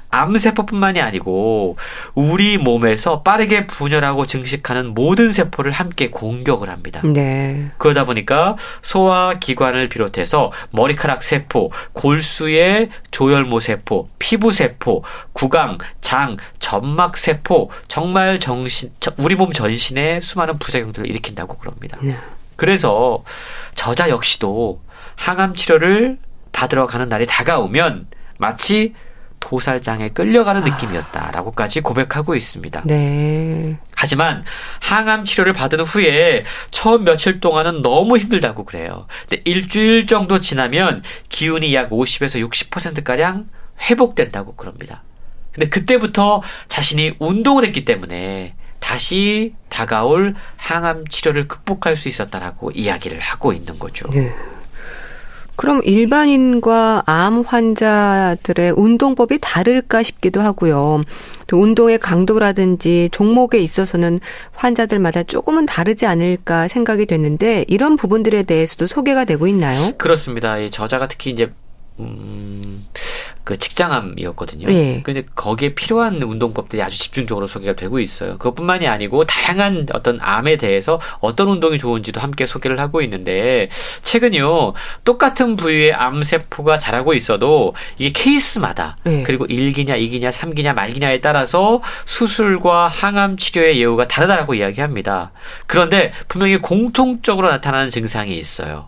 암세포뿐만이 아니고 우리 몸에서 빠르게 분열하고 증식하는 모든 세포를 함께 공격을 합니다. 네. 그러다 보니까 소화기관을 비롯해서 머리카락 세포, 골수의 조혈모 세포, 피부 세포, 구강, 장, 점막 세포, 정말 우리 몸 전신에 수많은 부작용들을 일으킨다고 그럽니다. 네. 그래서 저자 역시도 항암 치료를 받으러 가는 날이 다가오면 마치 도살장에 끌려가는 느낌이었다라고까지 고백하고 있습니다. 네. 하지만 항암 치료를 받은 후에 처음 며칠 동안은 너무 힘들다고 그래요. 근데 일주일 정도 지나면 기운이 약 50에서 60%가량 회복된다고 그럽니다. 근데 그때부터 자신이 운동을 했기 때문에 다시 다가올 항암 치료를 극복할 수 있었다라고 이야기를 하고 있는 거죠. 네. 그럼 일반인과 암 환자들의 운동법이 다를까 싶기도 하고요. 또 운동의 강도라든지 종목에 있어서는 환자들마다 조금은 다르지 않을까 생각이 되는데 이런 부분들에 대해서도 소개가 되고 있나요? 그렇습니다. 이 저자가 특히 이제 그 직장암이었거든요. 네. 근데 거기에 필요한 운동법들이 아주 집중적으로 소개가 되고 있어요. 그것뿐만이 아니고 다양한 어떤 암에 대해서 어떤 운동이 좋은지도 함께 소개를 하고 있는데 최근요 똑같은 부위의 암세포가 자라고 있어도 이게 케이스마다 그리고 1기냐 2기냐 3기냐 말기냐에 따라서 수술과 항암 치료의 예후가 다르다라고 이야기합니다. 그런데 분명히 공통적으로 나타나는 증상이 있어요.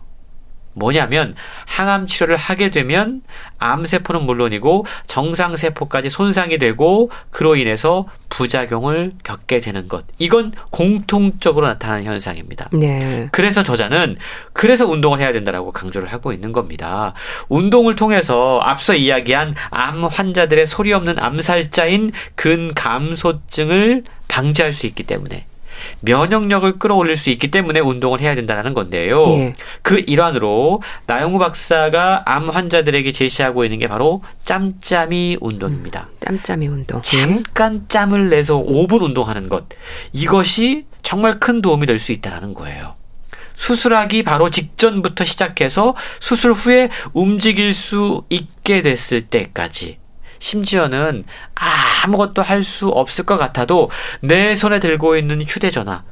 뭐냐면 항암 치료를 하게 되면 암세포는 물론이고 정상세포까지 손상이 되고 그로 인해서 부작용을 겪게 되는 것. 이건 공통적으로 나타나는 현상입니다. 네. 그래서 저자는 그래서 운동을 해야 된다라고 강조를 하고 있는 겁니다. 운동을 통해서 앞서 이야기한 암 환자들의 소리 없는 암살자인 근감소증을 방지할 수 있기 때문에 면역력을 끌어올릴 수 있기 때문에 운동을 해야 된다는 건데요. 그 일환으로 나영우 박사가 암 환자들에게 제시하고 있는 게 바로 짬짬이 운동입니다. 짬짬이 운동. 잠깐 짬을 내서 5분 운동하는 것. 이것이 정말 큰 도움이 될 수 있다는 거예요. 수술하기 바로 직전부터 시작해서 수술 후에 움직일 수 있게 됐을 때까지 심지어는 아무것도 할 수 없을 것 같아도 내 손에 들고 있는 휴대전화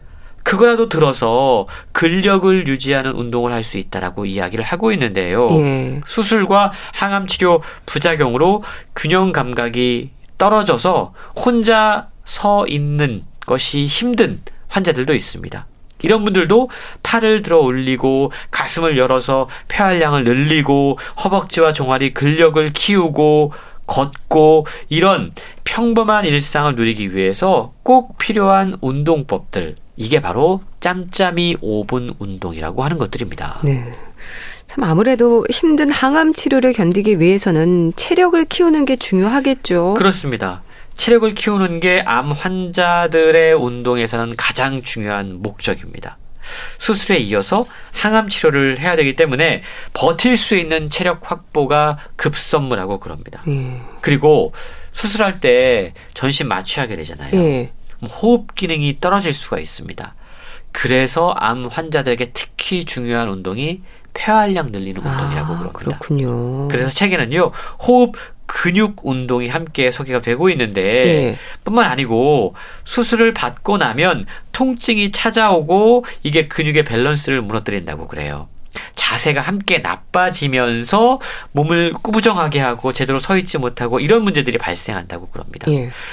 그거라도 들어서 근력을 유지하는 운동을 할 수 있다라고 이야기를 하고 있는데요. 수술과 항암치료 부작용으로 균형 감각이 떨어져서 혼자 서 있는 것이 힘든 환자들도 있습니다. 이런 분들도 팔을 들어 올리고 가슴을 열어서 폐활량을 늘리고 허벅지와 종아리 근력을 키우고 걷고 이런 평범한 일상을 누리기 위해서 꼭 필요한 운동법들, 이게 바로 짬짬이 5분 운동이라고 하는 것들입니다. 네. 참 아무래도 힘든 항암 치료를 견디기 위해서는 체력을 키우는 게 중요하겠죠. 그렇습니다. 체력을 키우는 게 암 환자들의 운동에서는 가장 중요한 목적입니다. 수술에 이어서 항암 치료를 해야 되기 때문에 버틸 수 있는 체력 확보가 급선무라고 그럽니다. 그리고 수술할 때 전신 마취하게 되잖아요. 호흡 기능이 떨어질 수가 있습니다. 그래서 암 환자들에게 특히 중요한 운동이 폐활량 늘리는 운동이라고 그럽니다. 그렇군요. 그래서 책에는요, 호흡 근육 운동이 함께 소개가 되고 있는데 뿐만 아니고 수술을 받고 나면 통증이 찾아오고 이게 근육의 밸런스를 무너뜨린다고 그래요. 자세가 함께 나빠지면서 몸을 꾸부정하게 하고 제대로 서 있지 못하고 이런 문제들이 발생한다고 그럽니다.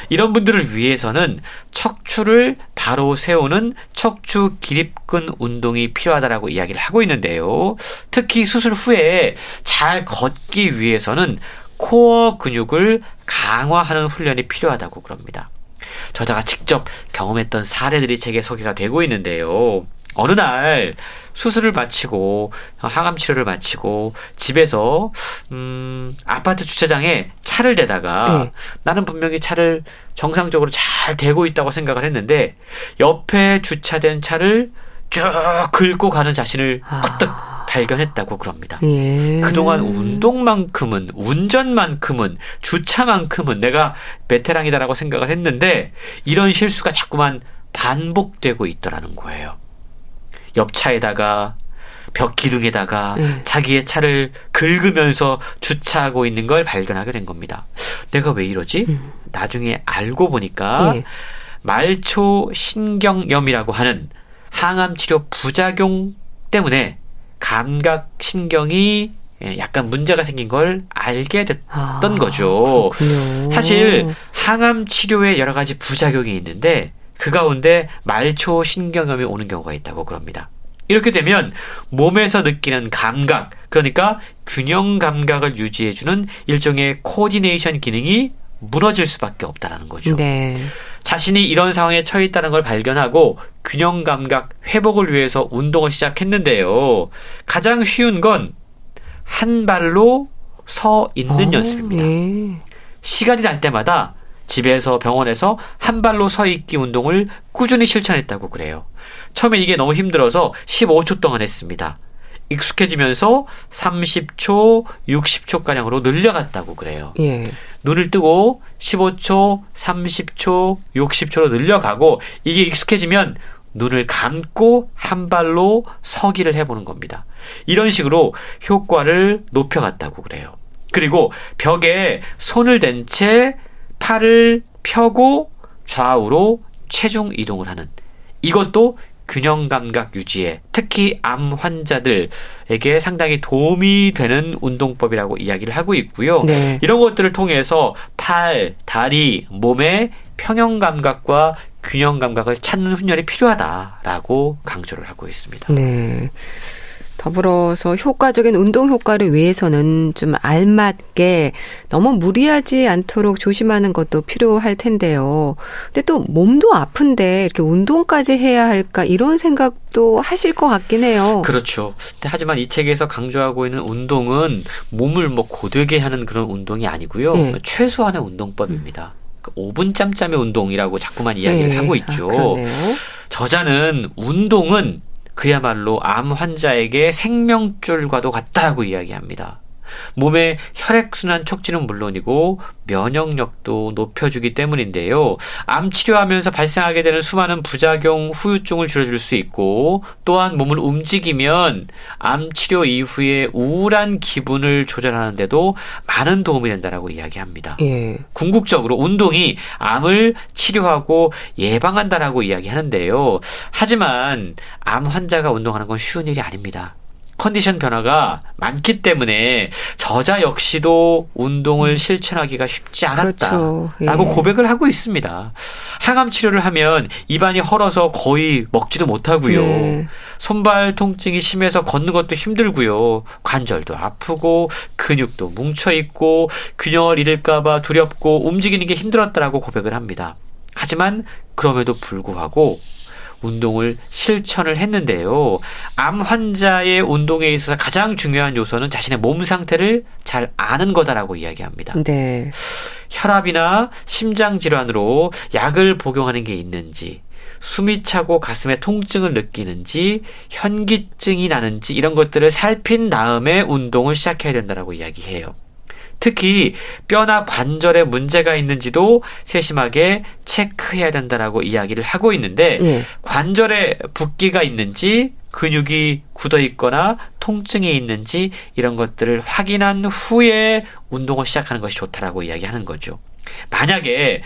이런 분들을 위해서는 척추를 바로 세우는 척추 기립근 운동이 필요하다라고 이야기를 하고 있는데요. 특히 수술 후에 잘 걷기 위해서는 코어 근육을 강화하는 훈련이 필요하다고 그럽니다. 저자가 직접 경험했던 사례들이 책에 소개가 되고 있는데요. 어느 날 수술을 마치고 항암 치료를 마치고 집에서 아파트 주차장에 차를 대다가 나는 분명히 차를 정상적으로 잘 대고 있다고 생각을 했는데 옆에 주차된 차를 쭉 긁고 가는 자신을 퍼뜩 발견했다고 그럽니다. 그동안 운동만큼은, 운전만큼은, 주차만큼은 내가 베테랑이다라고 생각을 했는데 이런 실수가 자꾸만 반복되고 있더라는 거예요. 옆차에다가 벽 기둥에다가 자기의 차를 긁으면서 주차하고 있는 걸 발견하게 된 겁니다. 내가 왜 이러지? 나중에 알고 보니까 말초신경염이라고 하는 항암치료 부작용 때문에 감각신경이 약간 문제가 생긴 걸 알게 됐던 거죠. 그렇군요. 사실 항암치료에 여러 가지 부작용이 있는데 그 가운데 말초신경염이 오는 경우가 있다고 그럽니다. 이렇게 되면 몸에서 느끼는 감각, 그러니까 균형 감각을 유지해주는 일종의 코디네이션 기능이 무너질 수밖에 없다는 거죠. 자신이 이런 상황에 처해 있다는 걸 발견하고 균형 감각 회복을 위해서 운동을 시작했는데요. 가장 쉬운 건 한 발로 서 있는 연습입니다. 시간이 날 때마다 집에서 병원에서 한 발로 서 있기 운동을 꾸준히 실천했다고 그래요. 처음에 이게 너무 힘들어서 15초 동안 했습니다. 익숙해지면서 30초, 60초가량으로 늘려갔다고 그래요. 눈을 뜨고 15초, 30초, 60초로 늘려가고 이게 익숙해지면 눈을 감고 한 발로 서기를 해보는 겁니다. 이런 식으로 효과를 높여갔다고 그래요. 그리고 벽에 손을 댄 채 팔을 펴고 좌우로 체중 이동을 하는, 이것도 균형 감각 유지에 특히 암 환자들에게 상당히 도움이 되는 운동법이라고 이야기를 하고 있고요. 이런 것들을 통해서 팔, 다리, 몸의 평형 감각과 균형 감각을 찾는 훈련이 필요하다라고 강조를 하고 있습니다. 더불어서 효과적인 운동 효과를 위해서는 좀 알맞게 너무 무리하지 않도록 조심하는 것도 필요할 텐데요. 근데 또 몸도 아픈데 이렇게 운동까지 해야 할까 이런 생각도 하실 것 같긴 해요. 그렇죠. 하지만 이 책에서 강조하고 있는 운동은 몸을 고되게 하는 그런 운동이 아니고요. 최소한의 운동법입니다. 5분 짬짬이 운동이라고 자꾸만 이야기를 하고 있죠. 저자는 운동은 그야말로 암 환자에게 생명줄과도 같다라고 이야기합니다. 몸의 혈액순환 촉진은 물론이고 면역력도 높여주기 때문인데요. 암 치료하면서 발생하게 되는 수많은 부작용, 후유증을 줄여줄 수 있고 또한 몸을 움직이면 암 치료 이후에 우울한 기분을 조절하는 데도 많은 도움이 된다라고 이야기합니다. 궁극적으로 운동이 암을 치료하고 예방한다라고 이야기하는데요. 하지만 암 환자가 운동하는 건 쉬운 일이 아닙니다. 컨디션 변화가 많기 때문에 저자 역시도 운동을 실천하기가 쉽지 않았다라고 고백을 하고 있습니다. 항암 치료를 하면 입안이 헐어서 거의 먹지도 못하고요. 손발 통증이 심해서 걷는 것도 힘들고요. 관절도 아프고 근육도 뭉쳐있고 균형을 잃을까 봐 두렵고 움직이는 게 힘들었다라고 고백을 합니다. 하지만 그럼에도 불구하고 운동을 실천을 했는데요. 암 환자의 운동에 있어서 가장 중요한 요소는 자신의 몸 상태를 잘 아는 거다라고 이야기합니다. 네. 혈압이나 심장 질환으로 약을 복용하는 게 있는지, 숨이 차고 가슴에 통증을 느끼는지, 현기증이 나는지 이런 것들을 살핀 다음에 운동을 시작해야 된다라고 이야기해요. 특히 뼈나 관절에 문제가 있는지도 세심하게 체크해야 된다라고 이야기를 하고 있는데 관절에 붓기가 있는지 근육이 굳어 있거나 통증이 있는지 이런 것들을 확인한 후에 운동을 시작하는 것이 좋다라고 이야기하는 거죠. 만약에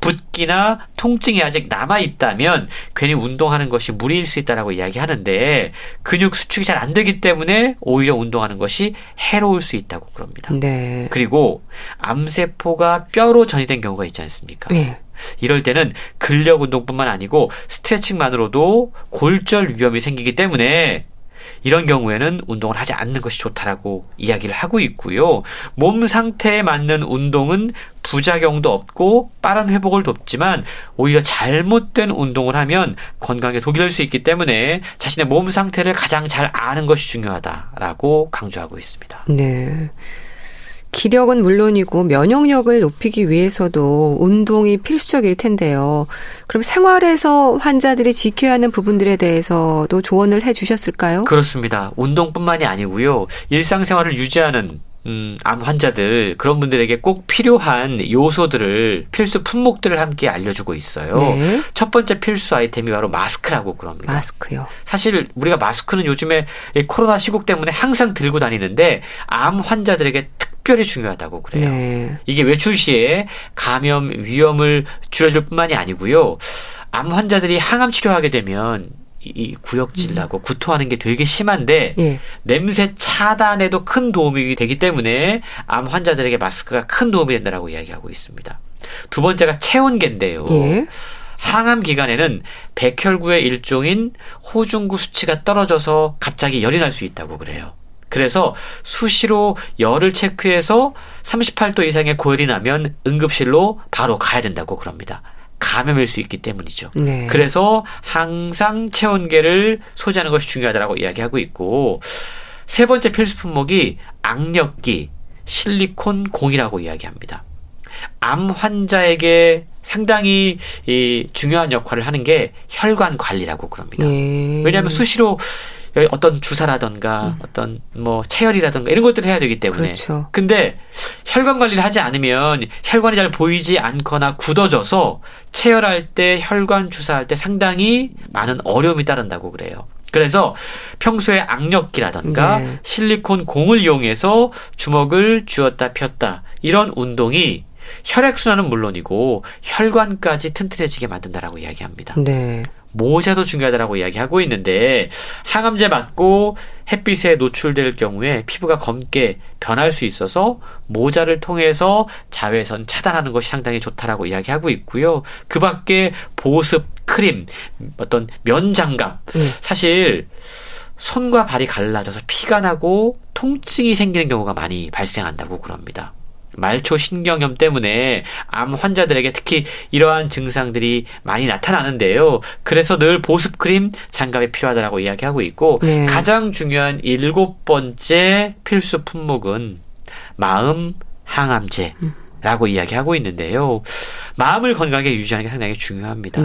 붓기나 통증이 아직 남아있다면 괜히 운동하는 것이 무리일 수 있다라고 이야기하는데 근육 수축이 잘 안 되기 때문에 오히려 운동하는 것이 해로울 수 있다고 그럽니다. 네. 그리고 암세포가 뼈로 전이된 경우가 있지 않습니까? 네. 이럴 때는 근력 운동뿐만 아니고 스트레칭만으로도 골절 위험이 생기기 때문에 이런 경우에는 운동을 하지 않는 것이 좋다라고 이야기를 하고 있고요. 몸 상태에 맞는 운동은 부작용도 없고 빠른 회복을 돕지만 오히려 잘못된 운동을 하면 건강에 독이 될 수 있기 때문에 자신의 몸 상태를 가장 잘 아는 것이 중요하다라고 강조하고 있습니다. 네. 기력은 물론이고 면역력을 높이기 위해서도 운동이 필수적일 텐데요. 그럼 생활에서 환자들이 지켜야 하는 부분들에 대해서도 조언을 해 주셨을까요? 그렇습니다. 운동뿐만이 아니고요. 일상생활을 유지하는 암 환자들 그런 분들에게 꼭 필요한 요소들을 필수 품목들을 함께 알려주고 있어요. 네. 첫 번째 필수 아이템이 바로 마스크라고 그럽니다. 마스크요. 사실 우리가 마스크는 요즘에 이 코로나 시국 때문에 항상 들고 다니는데 암 환자들에게 특별히 중요하다고 그래요. 네. 이게 외출 시에 감염 위험을 줄여줄 뿐만이 아니고요. 암 환자들이 항암 치료하게 되면 이 구역질 나고 구토하는 게 되게 심한데 냄새 차단에도 큰 도움이 되기 때문에 암 환자들에게 마스크가 큰 도움이 된다고 이야기하고 있습니다. 두 번째가 체온계인데요. 항암 기간에는 백혈구의 일종인 호중구 수치가 떨어져서 갑자기 열이 날 수 있다고 그래요. 그래서 수시로 열을 체크해서 38도 이상의 고열이 나면 응급실로 바로 가야 된다고 그럽니다. 감염일 수 있기 때문이죠. 네. 그래서 항상 체온계를 소지하는 것이 중요하다고 이야기하고 있고 세 번째 필수 품목이 악력기, 실리콘 공이라고 이야기합니다. 암 환자에게 상당히 중요한 역할을 하는 게 혈관 관리라고 그럽니다. 왜냐하면 수시로 어떤 주사라든가 어떤 뭐 체열이라든가 이런 것들을 해야 되기 때문에. 그렇죠. 근데 혈관 관리를 하지 않으면 혈관이 잘 보이지 않거나 굳어져서 체열할 때 혈관 주사할 때 상당히 많은 어려움이 따른다고 그래요. 그래서 평소에 악력기라든가 실리콘 공을 이용해서 주먹을 쥐었다 폈다 이런 운동이 혈액순환은 물론이고 혈관까지 튼튼해지게 만든다라고 이야기합니다. 네. 모자도 중요하다라고 이야기하고 있는데 항암제 맞고 햇빛에 노출될 경우에 피부가 검게 변할 수 있어서 모자를 통해서 자외선 차단하는 것이 상당히 좋다라고 이야기하고 있고요. 그 밖에 보습 크림, 어떤 면장갑 사실 손과 발이 갈라져서 피가 나고 통증이 생기는 경우가 많이 발생한다고 그럽니다. 말초 신경염 때문에 암 환자들에게 특히 이러한 증상들이 많이 나타나는데요. 그래서 늘 보습크림, 장갑이 필요하다고 이야기하고 있고 가장 중요한 7번째 필수 품목은 마음 항암제라고 이야기하고 있는데요. 마음을 건강하게 유지하는 게 상당히 중요합니다.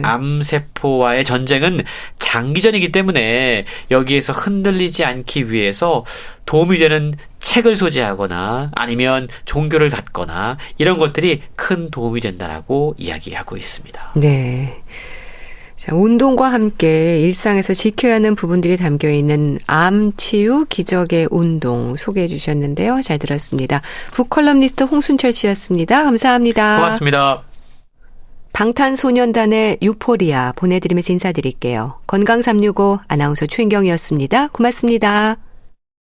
암세포와의 전쟁은 장기전이기 때문에 여기에서 흔들리지 않기 위해서 도움이 되는 책을 소지하거나 아니면 종교를 갖거나 이런 것들이 큰 도움이 된다라고 이야기하고 있습니다. 네. 자, 운동과 함께 일상에서 지켜야 하는 부분들이 담겨 있는 암 치유 기적의 운동 소개해 주셨는데요. 잘 들었습니다. 북컬럼니스트 홍순철 씨였습니다. 감사합니다. 고맙습니다. 방탄소년단의 유포리아 보내드리면서 인사드릴게요. 건강365 아나운서 최인경이었습니다. 고맙습니다.